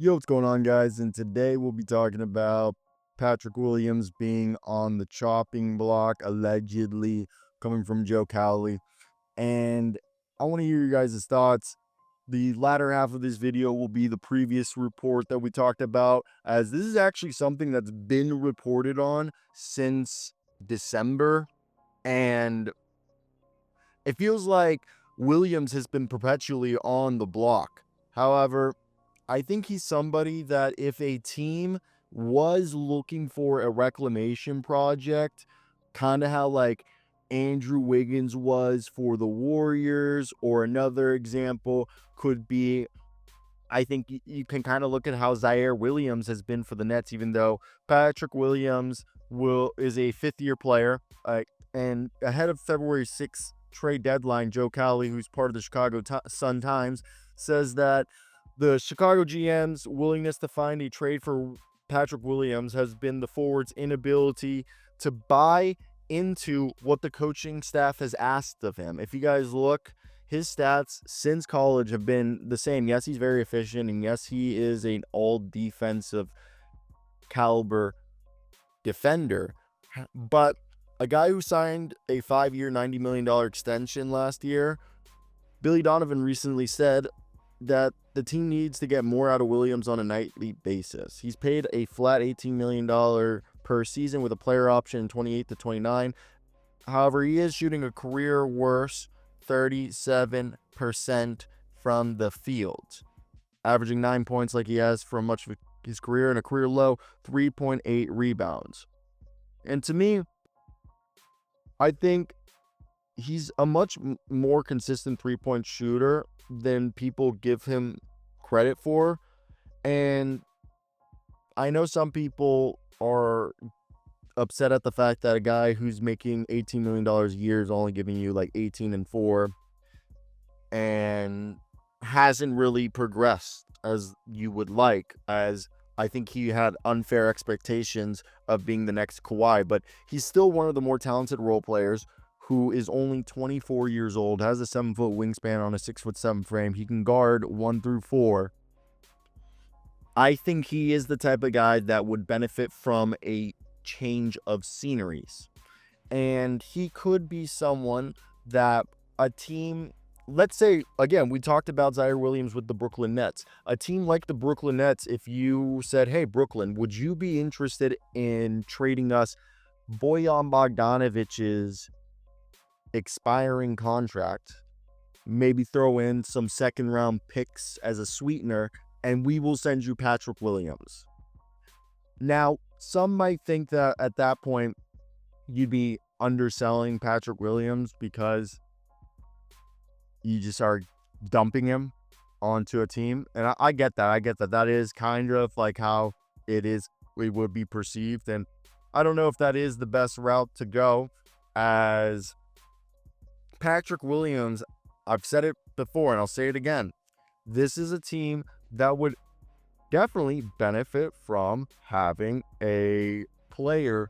Yo, what's going on, guys? And today we'll be talking about Patrick Williams being on the chopping block, allegedly coming from Joe Cowley. And I want to hear you guys' thoughts. The latter half of this video will be the previous report that we talked about, as this is actually something that's been reported on since December. And it feels like Williams has been perpetually on the block. However, I think he's somebody that if a team was looking for a reclamation project, kind of how like Andrew Wiggins was for the Warriors, or another example could be, I think you can kind of look at how Zaire Williams has been for the Nets, even though Patrick Williams is a fifth-year player. And ahead of February 6th trade deadline, Joe Cowley, who's part of the Chicago Sun-Times, says that the Chicago GM's willingness to find a trade for Patrick Williams has been the forward's inability to buy into what the coaching staff has asked of him. If you guys look, his stats since college have been the same. Yes, he's very efficient, and yes, he is an all-defensive caliber defender. But a guy who signed a 5-year, $90 million extension last year, Billy Donovan recently said that the team needs to get more out of Williams on a nightly basis. He's paid a flat $18 million per season with a player option in 28 to 29. However, he is shooting a career worst 37% from the field, averaging 9 points like he has for much of his career, and a career low 3.8 rebounds. And to me, I think he's a much more consistent three-point shooter than people give him credit for. And I know some people are upset at the fact that a guy who's making $18 million a year is only giving you like 18 and 4 and hasn't really progressed as you would like, as I think he had unfair expectations of being the next Kawhi. But he's still one of the more talented role players, who is only 24 years old, has a 7-foot wingspan on a 6'7" frame. He can guard 1 through 4. I think he is the type of guy that would benefit from a change of sceneries. And he could be someone that a team, let's say, again, we talked about Zaire Williams with the Brooklyn Nets. A team like the Brooklyn Nets, if you said, hey, Brooklyn, would you be interested in trading us Bojan Bogdanovic's expiring contract, maybe throw in some second-round picks as a sweetener, and we will send you Patrick Williams? Now, some might think that at that point, you'd be underselling Patrick Williams because you just are dumping him onto a team. And I get that. I get that. That is kind of like how it would be perceived. And I don't know if that is the best route to go, as Patrick Williams, I've said it before and I'll say it again, this is a team that would definitely benefit from having a player,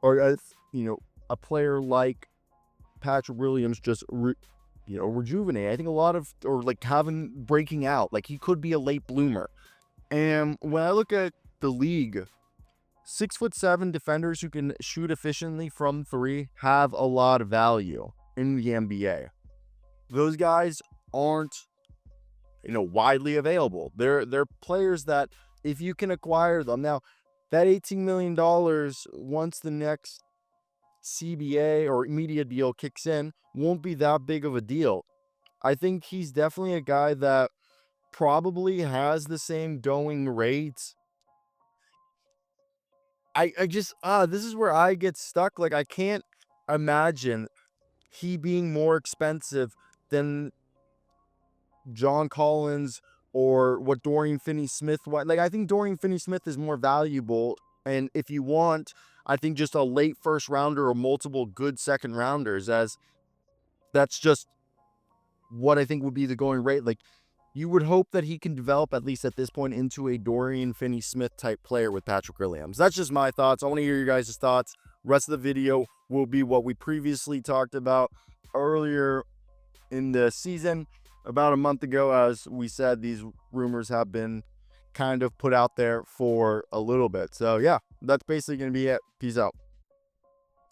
or a player like Patrick Williams just rejuvenate. I think a lot of, or like breaking out, like he could be a late bloomer. And when I look at the league, 6'7" defenders who can shoot efficiently from 3 have a lot of value in the NBA. Those guys aren't widely available. They're players that, if you can acquire them now, that $18 million, once the next CBA or media deal kicks in, won't be that big of a deal. I think he's definitely a guy that probably has the same going rates. I just this is where I get stuck. Like, I can't imagine he being more expensive than John Collins or what Dorian Finney-Smith was. Like, I think Dorian Finney-Smith is more valuable. And if you want, I think just a late first rounder or multiple good second rounders, as that's just what I think would be the going rate. Like, you would hope that he can develop, at least at this point, into a Dorian Finney-Smith type player with Patrick Williams. That's just my thoughts. I want to hear your guys' thoughts. Rest of the video will be what we previously talked about earlier in the season, about a month ago. As we said, these rumors have been kind of put out there for a little bit. So yeah, that's basically going to be it. Peace out.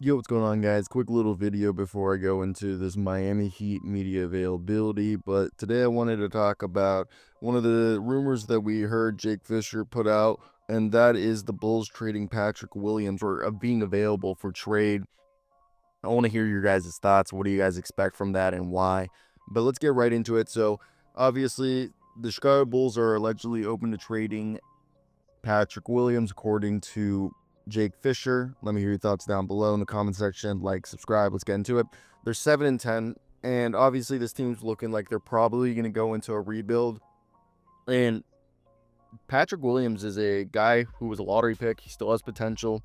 Yo, what's going on, guys? Quick little video before I go into this Miami Heat media availability. But today I wanted to talk about one of the rumors that we heard Jake Fisher put out, and that is the Bulls trading Patrick Williams or being available for trade. I want to hear your guys' thoughts. What do you guys expect from that and why? But let's get right into it. So obviously, the Chicago Bulls are allegedly open to trading Patrick Williams, according to Jake Fisher. Let me hear your thoughts down below in the comment section. Like, subscribe. Let's get into it. They're 7-10, and obviously this team's looking like they're probably going to go into a rebuild. And Patrick Williams is a guy who was a lottery pick. He still has potential,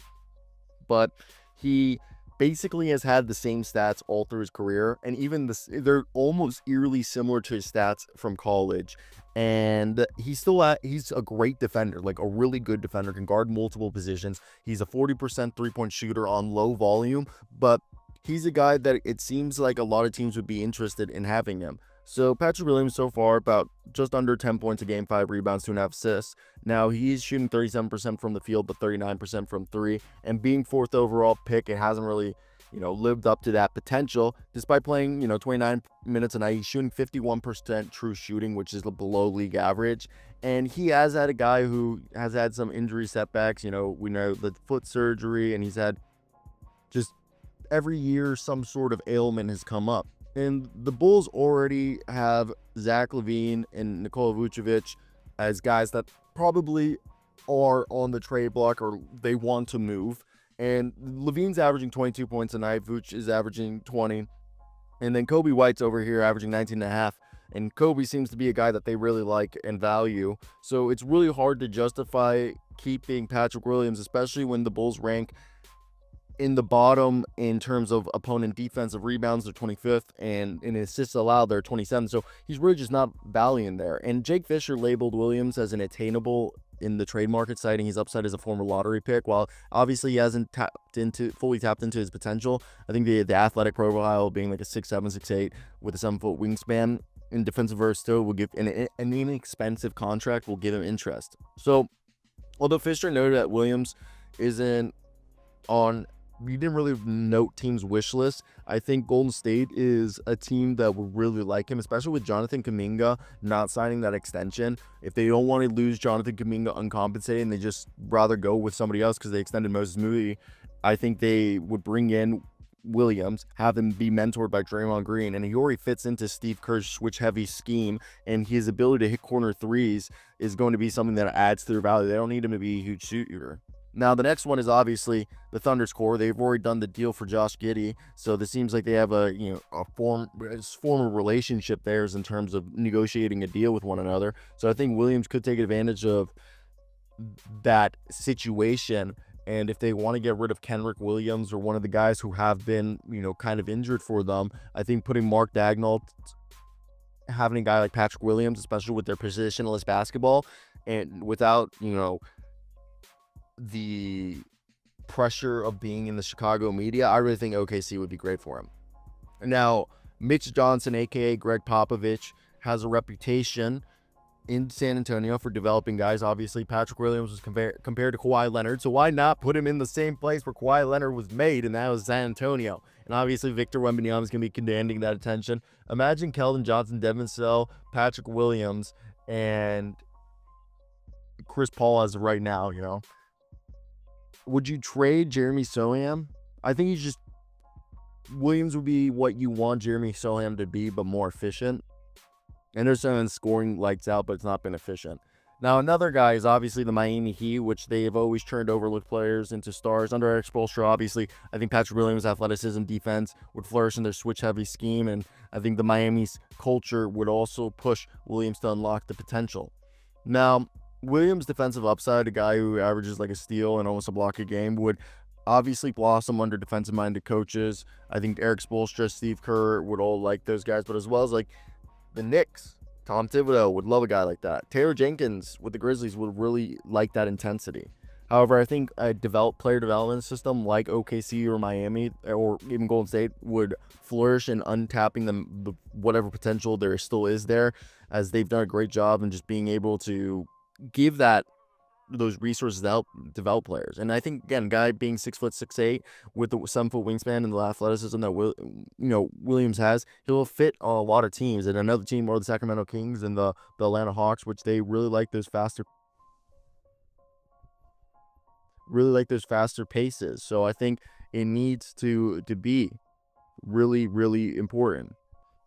but he basically has had the same stats all through his career, and even they're almost eerily similar to his stats from college. And he's a great defender, like a really good defender, can guard multiple positions. He's a 40% three-point shooter on low volume, but he's a guy that it seems like a lot of teams would be interested in having him. So Patrick Williams so far about just under 10 points a game, 5 rebounds, 2.5 assists. Now he's shooting 37% from the field, but 39% from three. And being 4th overall pick, it hasn't really, lived up to that potential. Despite playing, 29 minutes a night, he's shooting 51% true shooting, which is below league average. And he has had a guy who has had some injury setbacks. We know the foot surgery, and he's had just every year some sort of ailment has come up. And the Bulls already have Zach LaVine and Nikola Vucevic as guys that probably are on the trade block or they want to move. And LaVine's averaging 22 points a night. Vuce is averaging 20. And then Kobe White's over here averaging 19.5. And Kobe seems to be a guy that they really like and value. So it's really hard to justify keeping Patrick Williams, especially when the Bulls rank in the bottom in terms of opponent defensive rebounds. They're 25th, and in assists allowed, they're 27th. So he's really just not valuing there. And Jake Fisher labeled Williams as an attainable in the trade market, citing his upside as a former lottery pick. While obviously he hasn't fully tapped into his potential, I think the athletic profile being like a 6'7", 6'8" with a 7-foot wingspan and defensive versatility will give an inexpensive contract will give him interest. So although Fisher noted that Williams isn't on, we didn't really note teams' wish list, I think Golden State is a team that would really like him, especially with Jonathan Kuminga not signing that extension. If they don't want to lose Jonathan Kuminga uncompensated and they just rather go with somebody else because they extended Moses Moody, I think they would bring in Williams, have him be mentored by Draymond Green, and he already fits into Steve Kerr's switch-heavy scheme, and his ability to hit corner threes is going to be something that adds to their value. They don't need him to be a huge shooter. Now, the next one is obviously the Thunder's core. They've already done the deal for Josh Giddey, so this seems like they have a former relationship there in terms of negotiating a deal with one another. So I think Williams could take advantage of that situation. And if they want to get rid of Kenrick Williams or one of the guys who have been, kind of injured for them, I think putting Mark Daigneault, having a guy like Patrick Williams, especially with their positionless basketball, and without, the pressure of being in the Chicago media, I really think OKC would be great for him. Now, Mitch Johnson, aka Greg Popovich, has a reputation in San Antonio for developing guys. Obviously, Patrick Williams was compared to Kawhi Leonard, so why not put him in the same place where Kawhi Leonard was made, and that was San Antonio. And obviously, Victor Wembanyama is going to be commanding that attention. Imagine Keldon Johnson, Devin Sell, Patrick Williams, and Chris Paul as of right now, Would you trade Jeremy Soham? I think Williams would be what you want Jeremy Soham to be, but more efficient. Anderson scoring lights out, but it's not been efficient. Now, another guy is obviously the Miami Heat, which they have always turned overlooked players into stars. Under Eric Spoelstra, obviously, I think Patrick Williams' athleticism, defense would flourish in their switch-heavy scheme, and I think the Miami's culture would also push Williams to unlock the potential. Now, Williams' defensive upside, a guy who averages like a steal and almost a block a game, would obviously blossom under defensive-minded coaches. I think Eric Spoelstra, Steve Kerr would all like those guys, but as well as like the Knicks, Tom Thibodeau would love a guy like that. Taylor Jenkins with the Grizzlies would really like that intensity. However, I think a player development system like OKC or Miami or even Golden State would flourish in untapping whatever potential there still is there, as they've done a great job in just being able to give those resources to help develop players. And I think, again, guy being 6'6'8" with the 7-foot wingspan and the athleticism that Williams has, he'll fit a lot of teams. And another team, or the Sacramento Kings and the Atlanta Hawks, which they really like those faster paces. So I think it needs to be really, really important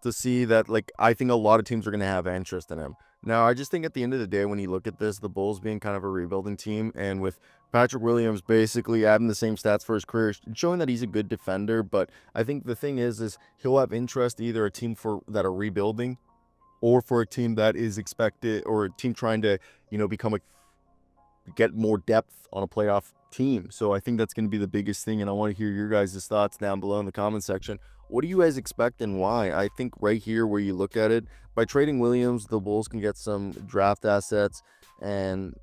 to see that. Like, I think a lot of teams are going to have interest in him. Now, I just think at the end of the day, when you look at this, the Bulls being kind of a rebuilding team, and with Patrick Williams basically adding the same stats for his career, showing that he's a good defender. But I think the thing is he'll have interest either a team that are rebuilding, or for a team that is expected, or a team trying to, get more depth on a playoff team. So I think that's going to be the biggest thing, and I want to hear your guys' thoughts down below in the comment section. What do you guys expect and why? I think right here where you look at it, by trading Williams, the Bulls can get some draft assets, and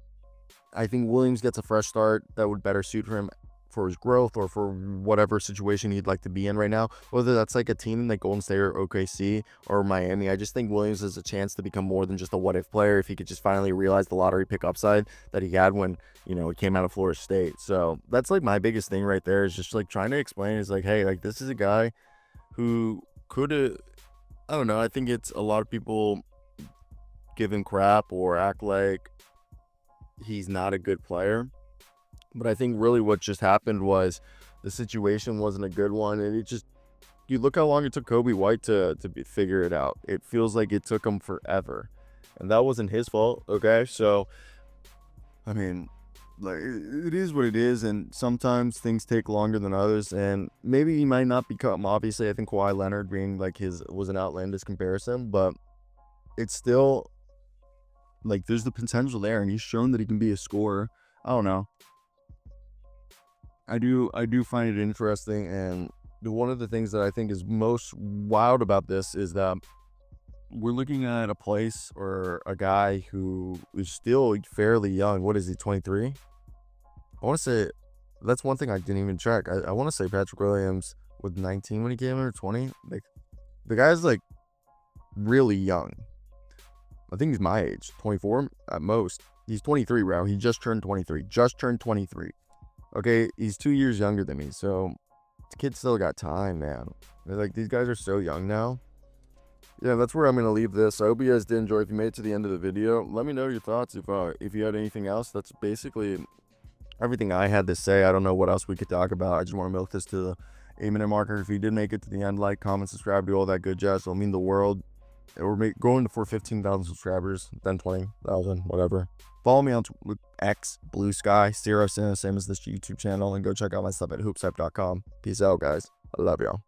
I think Williams gets a fresh start that would better suit for him for his growth, or for whatever situation he'd like to be in right now, whether that's like a team like Golden State or OKC or Miami. I just think Williams has a chance to become more than just a what if player if he could just finally realize the lottery pick upside that he had when he came out of Florida State. So that's like my biggest thing right there, is just like trying to explain is like, hey, like this is a guy who could have, I don't know, I think it's a lot of people give him crap or act like he's not a good player. But I think really what just happened was the situation wasn't a good one. And you look how long it took Kobe White to figure it out. It feels like it took him forever. And that wasn't his fault, okay? So, I mean, like, it is what it is. And sometimes things take longer than others. And maybe he might not become, obviously, I think Kawhi Leonard being like was an outlandish comparison. But it's still, like, there's the potential there. And he's shown that he can be a scorer. I don't know. I do find it interesting, and one of the things that I think is most wild about this is that we're looking at a place or a guy who is still fairly young. What is he, 23? I want to say, that's one thing I didn't even check. I want to say Patrick Williams was 19 when he came in, or 20. Like, the guy's like really young. I think he's my age, 24 at most. He's 23, bro. He just turned 23. Okay, he's 2 years younger than me, so the kid still got time, man. Like, these guys are so young now. Yeah, that's where I'm going to leave this. I hope you guys did enjoy. If you made it to the end of the video, let me know your thoughts. If you had anything else, that's basically everything I had to say. I don't know what else we could talk about. I just want to milk this to the 8-minute marker. If you did make it to the end, like, comment, subscribe, do all that good jazz. It'll mean the world. We're going for 15,000 subscribers, then 20,000, whatever. Follow me on X, Blue Sky, Same as this YouTube channel, and go check out my stuff at hoopshype.com. Peace out, guys. I love y'all.